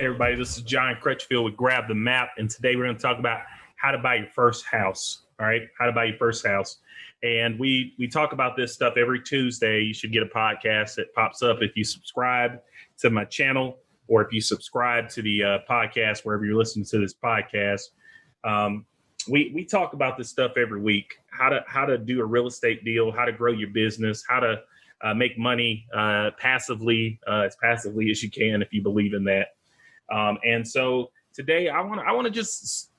Everybody, this is John Crutchfield with Grab the Map, and today we're going to talk about how to buy your first house. All right, how to buy your first house, and we talk about this stuff every Tuesday. You should get a podcast that pops up if you subscribe to my channel, or if you subscribe to the podcast wherever you're listening to this podcast. We talk about this stuff every week: how to do a real estate deal, how to grow your business, how to make money passively, as passively as you can if you believe in that. And so today I want to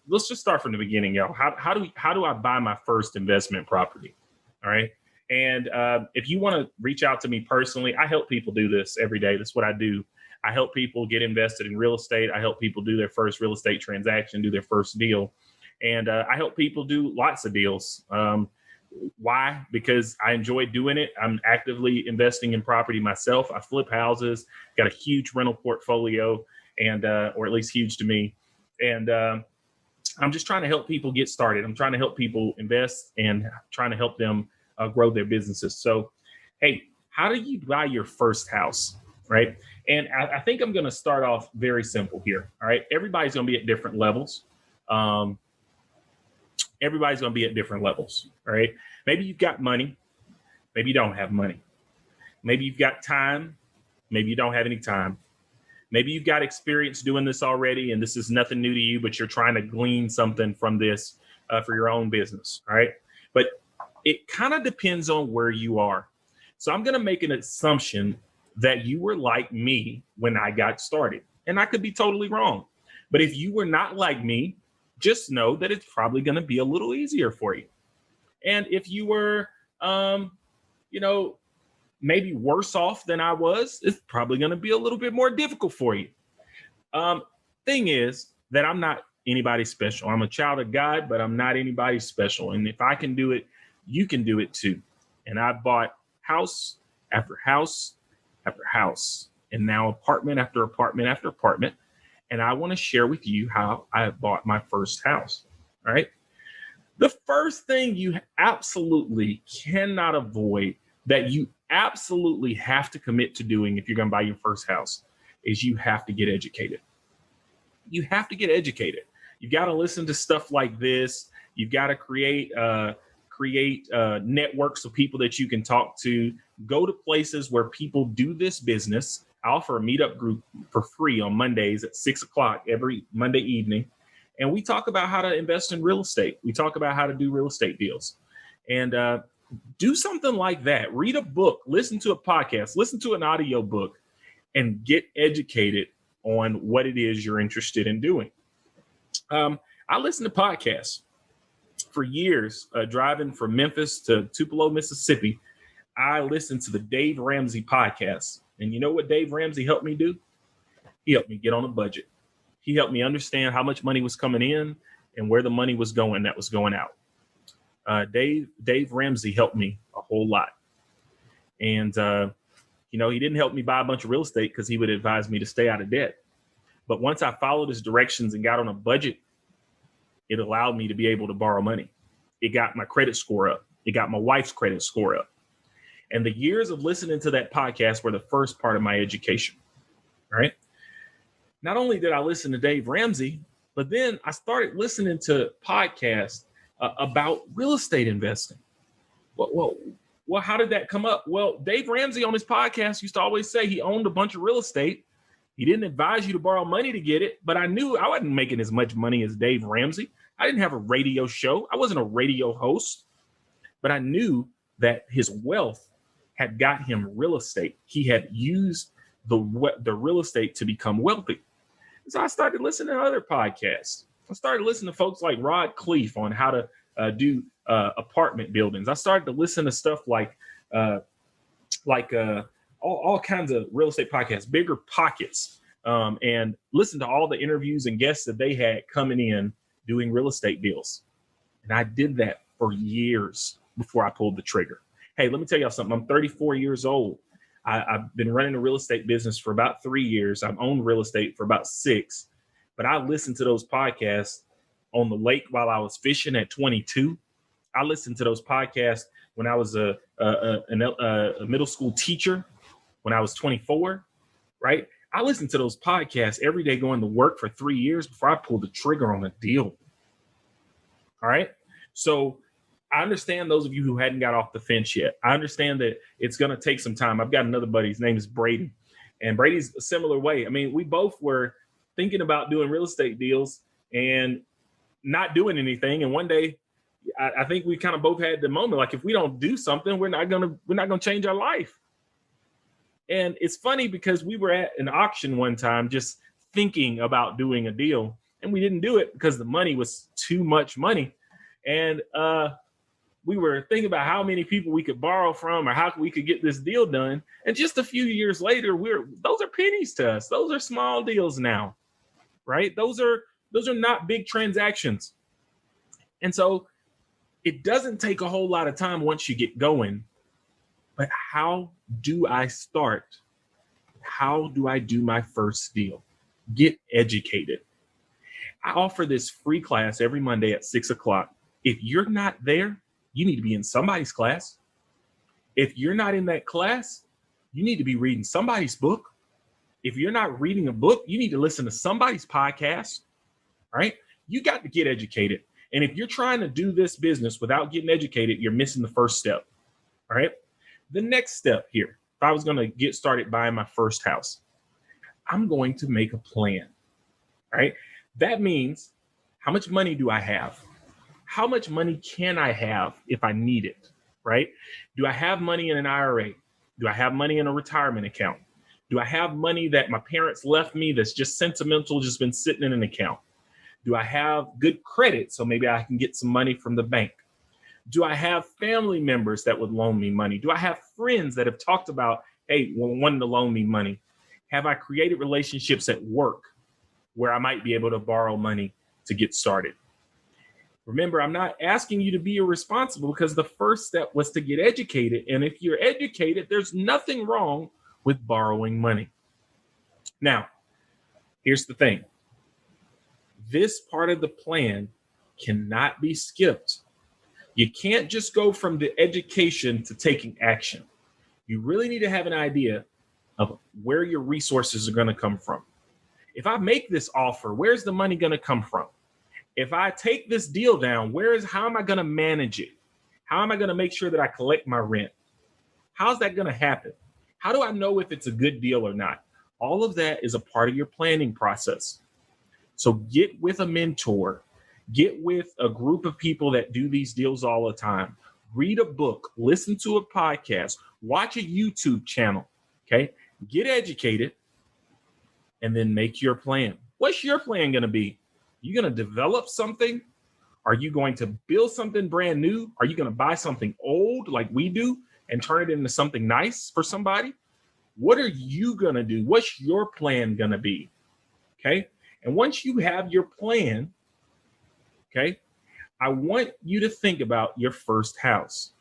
let's just start from the beginning, y'all. How do I buy my first investment property? All right. And if you want to reach out to me personally, I help people do this every day. That's what I do. I help people get invested in real estate. I help people do their first real estate transaction, do their first deal. And I help people do lots of deals. Why? Because I enjoy doing it. I'm actively investing in property myself. I flip houses, got a huge rental portfolio, and or at least huge to me. And I'm just trying to help people get started. I'm trying to help people invest and trying to help them grow their businesses. So, hey, how do you buy your first house, right? And I think I'm going to start off very simple here. All right. Everybody's going to be at different levels. Everybody's going to be at different levels. All right. Maybe you've got money. Maybe you don't have money. Maybe you've got time. Maybe you don't have any time. Maybe you've got experience doing this already, and this is nothing new to you, but you're trying to glean something from this for your own business. All right. But it kind of depends on where you are. So I'm going to make an assumption that you were like me when I got started, and I could be totally wrong. But if you were not like me, just know that it's probably going to be a little easier for you. And if you were, maybe worse off than I was, it's probably going to be a little bit more difficult for you. Thing is that I'm not anybody special. I'm a child of God, but I'm not anybody special. And if I can do it, you can do it too. And I bought house after house after house, and now apartment after apartment after apartment. And I want to share with you how I bought my first house. All right. The first thing you absolutely cannot avoid, that you absolutely have to commit to doing if you're going to buy your first house, is you have to get educated. You have to get educated. You've got to listen to stuff like this. You've got to create networks of people that you can talk to. Go to places where people do this business. I offer a meetup group for free on Mondays at 6:00 every Monday evening. And we talk about how to invest in real estate. We talk about how to do real estate deals. And do something like that. Read a book, listen to a podcast, listen to an audio book, and get educated on what it is you're interested in doing. I listen to podcasts for years, driving from Memphis to Tupelo, Mississippi. I listened to the Dave Ramsey podcast. And you know what Dave Ramsey helped me do? He helped me get on a budget. He helped me understand how much money was coming in and where the money was going that was going out. Dave Ramsey helped me a whole lot. And, he didn't help me buy a bunch of real estate because he would advise me to stay out of debt. But once I followed his directions and got on a budget, it allowed me to be able to borrow money. It got my credit score up. It got my wife's credit score up. And the years of listening to that podcast were the first part of my education. All right. Not only did I listen to Dave Ramsey, but then I started listening to podcasts about real estate investing. Well, how did that come up? Well, Dave Ramsey on his podcast used to always say he owned a bunch of real estate. He didn't advise you to borrow money to get it, but I knew I wasn't making as much money as Dave Ramsey. I didn't have a radio show. I wasn't a radio host, but I knew that his wealth had got him real estate. He had used the real estate to become wealthy. So I started listening to other podcasts. I started listening to folks like Rod Cleef on how to do apartment buildings. I started to listen to stuff like all kinds of real estate podcasts, Bigger Pockets, and listen to all the interviews and guests that they had coming in doing real estate deals. And I did that for years before I pulled the trigger. Hey, let me tell y'all something. I'm 34 years old. I've been running a real estate business for about 3 years. I've owned real estate for about 6, but I listened to those podcasts on the lake while I was fishing at 22. I listened to those podcasts when I was a middle school teacher when I was 24, right? I listened to those podcasts every day going to work for 3 years before I pulled the trigger on a deal. All right. So I understand those of you who hadn't got off the fence yet. I understand that it's going to take some time. I've got another buddy. His name is Brady. And Brady's a similar way. I mean, we both were thinking about doing real estate deals and not doing anything. And one day, I think we kind of both had the moment, like, if we don't do something, we're not gonna change our life. And it's funny because we were at an auction one time just thinking about doing a deal, and we didn't do it because the money was too much money. And we were thinking about how many people we could borrow from or how we could get this deal done. And just a few years later, those are pennies to us. Those are small deals now, right? Those are not big transactions. And so it doesn't take a whole lot of time once you get going. But how do I start? How do I do my first deal? Get educated. I offer this free class every Monday at 6 o'clock. If you're not there, you need to be in somebody's class. If you're not in that class, you need to be reading somebody's book. If you're not reading a book, you need to listen to somebody's podcast. All right? You got to get educated. And if you're trying to do this business without getting educated, you're missing the first step. All right. The next step here, if I was going to get started buying my first house, I'm going to make a plan. All right. That means, how much money do I have? How much money can I have if I need it? Right. Do I have money in an IRA? Do I have money in a retirement account? Do I have money that my parents left me that's just sentimental, just been sitting in an account? Do I have good credit so maybe I can get some money from the bank? Do I have family members that would loan me money? Do I have friends that have talked about, hey, wanting to loan me money? Have I created relationships at work where I might be able to borrow money to get started? Remember, I'm not asking you to be irresponsible, because the first step was to get educated. And if you're educated, there's nothing wrong with borrowing money. Now, here's the thing. This part of the plan cannot be skipped. You can't just go from the education to taking action. You really need to have an idea of where your resources are going to come from. If I make this offer, where's the money going to come from? If I take this deal down, how am I going to manage it? How am I going to make sure that I collect my rent? How's that going to happen? How do I know if it's a good deal or not? All of that is a part of your planning process. So get with a mentor, get with a group of people that do these deals all the time. Read a book, listen to a podcast, watch a YouTube channel, okay? Get educated, and then make your plan. What's your plan going to be? You going to develop something? Are you going to build something brand new? Are you going to buy something old like we do and turn it into something nice for somebody? What are you going to do? What's your plan going to be? Okay? And once you have your plan, okay, I want you to think about your first house.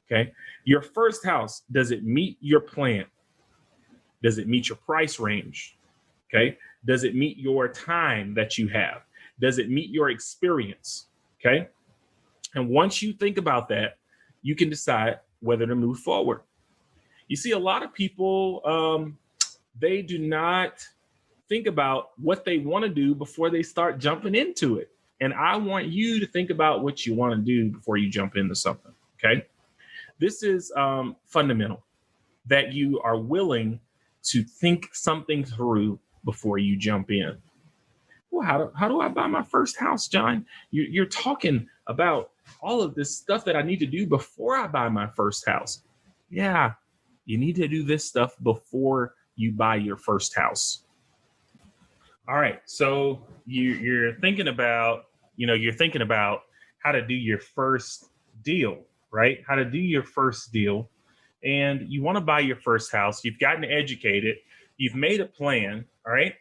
Okay. Your first house, does it meet your plan? Does it meet your price range? Okay. Does it meet your time that you have? Does it meet your experience? Okay. And once you think about that, you can decide whether to move forward. You see, a lot of people, they do not think about what they want to do before they start jumping into it. And I want you to think about what you want to do before you jump into something. Okay. This is fundamental, that you are willing to think something through before you jump in. Well, how do I buy my first house, John? You're talking about all of this stuff that I need to do before I buy my first house. Yeah, you need to do this stuff before you buy your first house. All right, so you're thinking about how to do your first deal, right? How to do your first deal, and you want to buy your first house. You've gotten educated. You've made a plan. All right.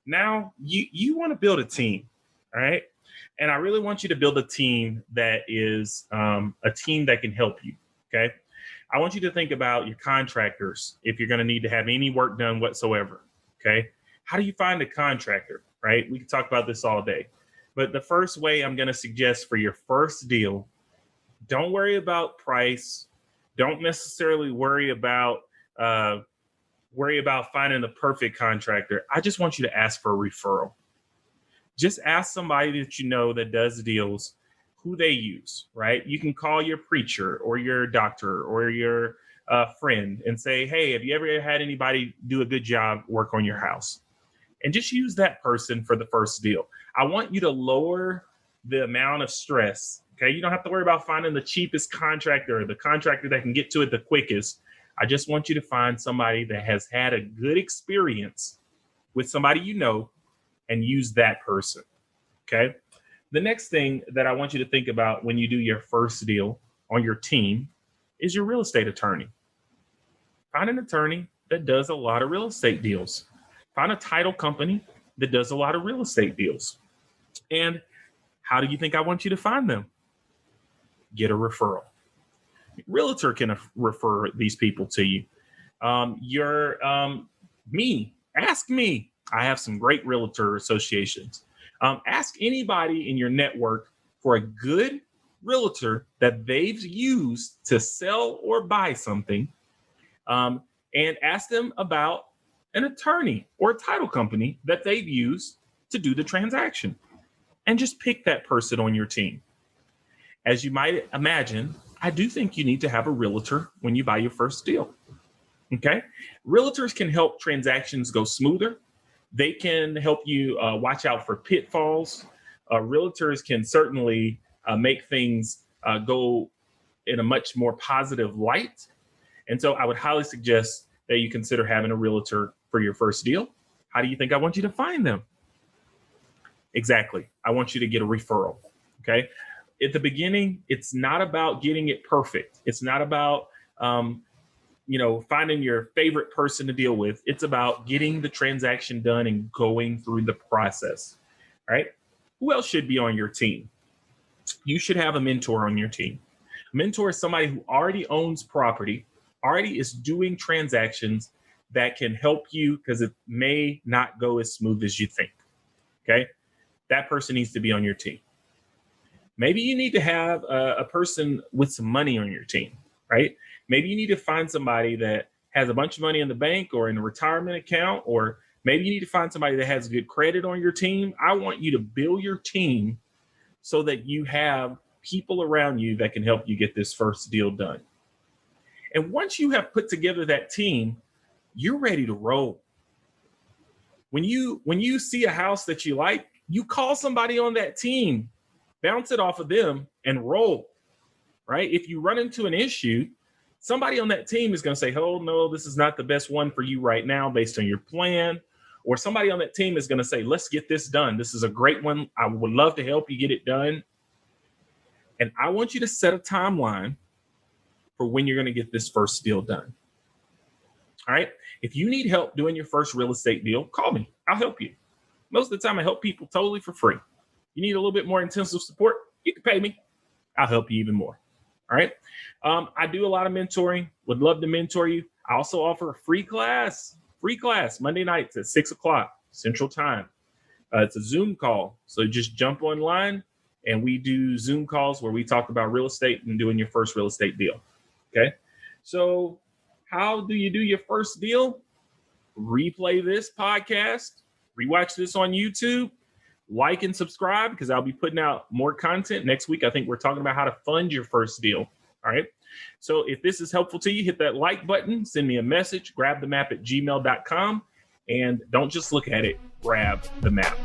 Now you want to build a team. All right. And I really want you to build a team that is a team that can help you. Okay. I want you to think about your contractors if you're going to need to have any work done whatsoever. Okay. How do you find a contractor? Right. We can talk about this all day. But the first way I'm going to suggest for your first deal, don't worry about price. Don't necessarily worry about worry about finding the perfect contractor. I just want you to ask for a referral. Just ask somebody that you know that does deals who they use, right? You can call your preacher or your doctor or your friend and say, hey, have you ever had anybody do a good job work on your house? And just use that person for the first deal. I want you to lower the amount of stress. Okay. You don't have to worry about finding the cheapest contractor or the contractor that can get to it the quickest. I just want you to find somebody that has had a good experience with somebody you know and use that person. Okay. The next thing that I want you to think about when you do your first deal on your team is your real estate attorney. Find an attorney that does a lot of real estate deals. Find a title company that does a lot of real estate deals. And how do you think I want you to find them? Get a referral. Realtor can refer these people to you. Ask me. I have some great realtor associations. Ask anybody in your network for a good realtor that they've used to sell or buy something, and ask them about an attorney or a title company that they've used to do the transaction, and just pick that person on your team. As you might imagine, I do think you need to have a realtor when you buy your first deal. Okay. Realtors can help transactions go smoother. They can help you watch out for pitfalls. Realtors can certainly make things go in a much more positive light. And so I would highly suggest that you consider having a realtor for your first deal. How do you think I want you to find them? Exactly. I want you to get a referral. Okay. At the beginning, it's not about getting it perfect. It's not about, finding your favorite person to deal with. It's about getting the transaction done and going through the process. All right. Who else should be on your team? You should have a mentor on your team. A mentor is somebody who already owns property, already is doing transactions that can help you because it may not go as smooth as you think. Okay. That person needs to be on your team. Maybe you need to have a person with some money on your team, right? Maybe you need to find somebody that has a bunch of money in the bank or in a retirement account, or maybe you need to find somebody that has good credit on your team. I want you to build your team so that you have people around you that can help you get this first deal done. And once you have put together that team, you're ready to roll. When you see a house that you like, you call somebody on that team, bounce it off of them, and roll, right? If you run into an issue, somebody on that team is going to say, oh, no, this is not the best one for you right now based on your plan. Or somebody on that team is going to say, let's get this done. This is a great one. I would love to help you get it done. And I want you to set a timeline for when you're going to get this first deal done. All right. If you need help doing your first real estate deal, call me. I'll help you. Most of the time, I help people totally for free. You need a little bit more intensive support, you can pay me. I'll help you even more. All right. I do a lot of mentoring. Would love to mentor you. I also offer a free class Monday nights at 6:00 Central Time. It's a Zoom call. So just jump online and we do Zoom calls where we talk about real estate and doing your first real estate deal. Okay. So how do you do your first deal? Replay this podcast, rewatch this on YouTube, like and subscribe because I'll be putting out more content next week. I think we're talking about how to fund your first deal. All right. So if this is helpful to you, hit that like button, send me a message, grabthemap@gmail.com, and don't just look at it, grab the map.